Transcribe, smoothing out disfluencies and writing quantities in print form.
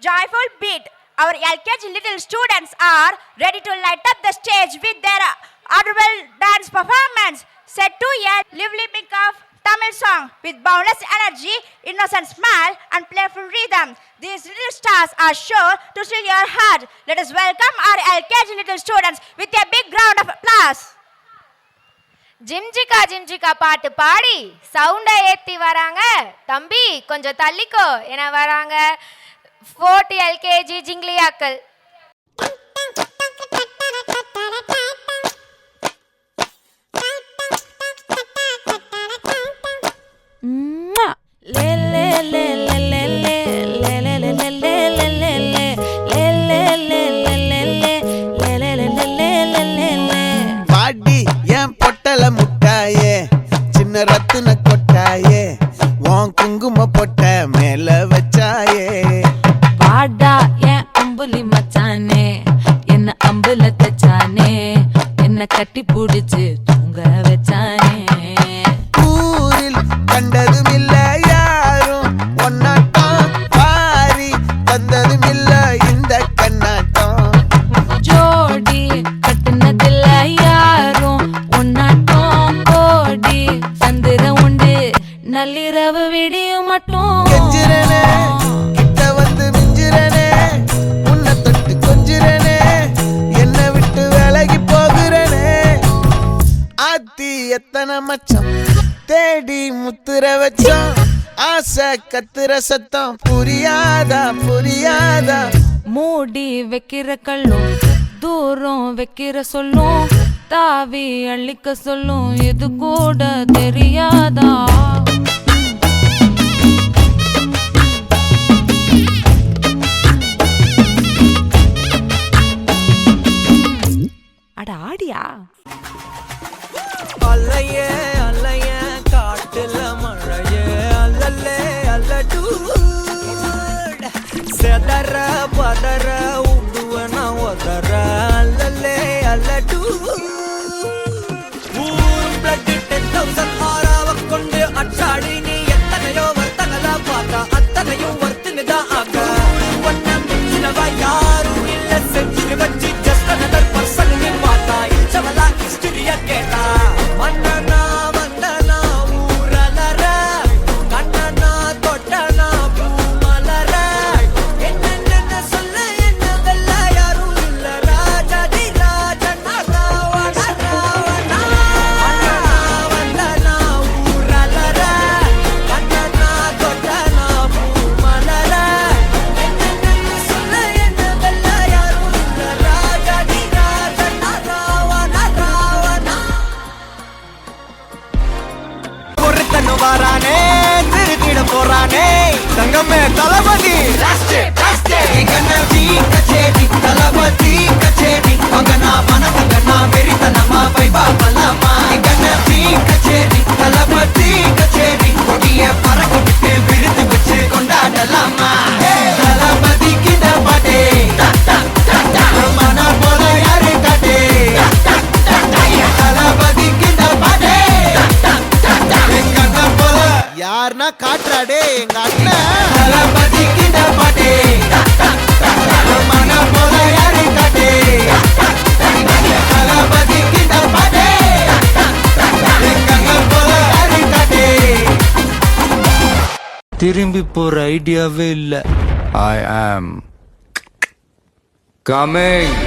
joyful beat. Our LKG little students are ready to light up the stage with their adorable dance performance set to a lively mix of Tamil song with boundless energy, innocent smile and playful rhythm. These little stars are sure to steal your heart. Let us welcome our LKG little students with a big round of applause. ஜிம்ஜிகா ஜிம்ஜிகா பாட்டு பாடி சவுண்டை ஏற்றி வராங்க. தம்பி கொஞ்சம் தள்ளிக்கோ என வராங்க 40 LKG ஜிங்லியாக்கள். பாடி என் பொட்டல முட்டாயே சின்ன ரத்தின கொட்டாயே உன் குங்கும பொட்ட மேல வச்சாயே. பாடா என் அம்புலி மச்சானே என்ன அம்புல தச்சானே என்ன கட்டி புடிச்சு தூங்க வச்சானே. ஊரில் கண்டதும் இல்ல யாரும் ஒன்னாட்டம் பாரி தந்ததும் இல்ல இந்த கண்ணாட்டம். ஜோடி கட்டுனதில்ல யாரும் ஒன்னாட்டம் கோடி சந்திர உண்டு நள்ளிரவு விடியும் மட்டும். கெஞ்சிரனே கிட்ட வந்து மிஞ்சிரனே உன்னை தொட்டு கொஞ்சிரனே என்ன விட்டு விலகி போகிறனே. ஆத்தி எத்தனை மச்சம் தேடி முத்துற வச்சோம் ஆசை கத்துற சத்தம் புரியாதா புரியாதா. மூடி வைக்கிற கல்லும் தூரம் வைக்கிற சொல்லும் தாவி அள்ளிக்க சொல்லும் இது கூட தெரியாதா. அட ஆடியா அல்லையே அல்லைய காட்டுல மழையே அல்லல்லே அல்லடு செதற பதற உடுவன ஒதற அல்லல்லே அல்லடு பிளட் 10,000 ஆறாவ கொண்டு அச்சாடி நீ எத்தனையோ வர்த்தங்களா பார்த்தா அத்தனையும் வர்த்தினுதான் ஆக ஒன்ன மிஞ்சினவ யாரும் இல்ல செஞ்சு வச்சு ஜஸ்ட் அனதர் பர்சன் நீ பார்த்தா இச்சவலா ஹிஸ்டரிய கேட்டா. மன்னனா வந்தனா ஊரலர கண்ணனா தொட்டனா பூமலர என்ன சொல்ல என்ன வெல்ல யாரும் இல்ல ராஜாதி ராஜனா ராவண ராவணா. மன்னனா வந்தனா ஊரலர கண்ணனா தொட்டனா பூமலர என்ன சொல்ல என்ன வெல்ல யாரும் இல்ல ராஜாதி ராஜனா ராவண ராவணா. ஒருத்தனு வாரானே திருத்திட போறானே தங்கமே தளபதி கச்சேரி தளபதி கச்சேரி மகனா மனசங்கனா வெறித்தனமா வைபா பலமா கச்சேரி தளபதி கச்சேரி கொடிய பறக்க விட்டு விழுந்து வச்சு கொண்டாடலாமா. தளபதி கிட்ட பாட்டே மன போல யாரு காட்டே தளபதி கிட்ட பாட்டே யாருன்னா காட்டுறாடே எங்க அண்ணன். தளபதி கிட்ட பாட்டே மன போல யாரு காட்டே தளபதி கிட்ட பாட்டே போல யாரு காட்டே. திரும்பி போற ஐடியாவே இல்ல. ஐ ஆம் கமிங்.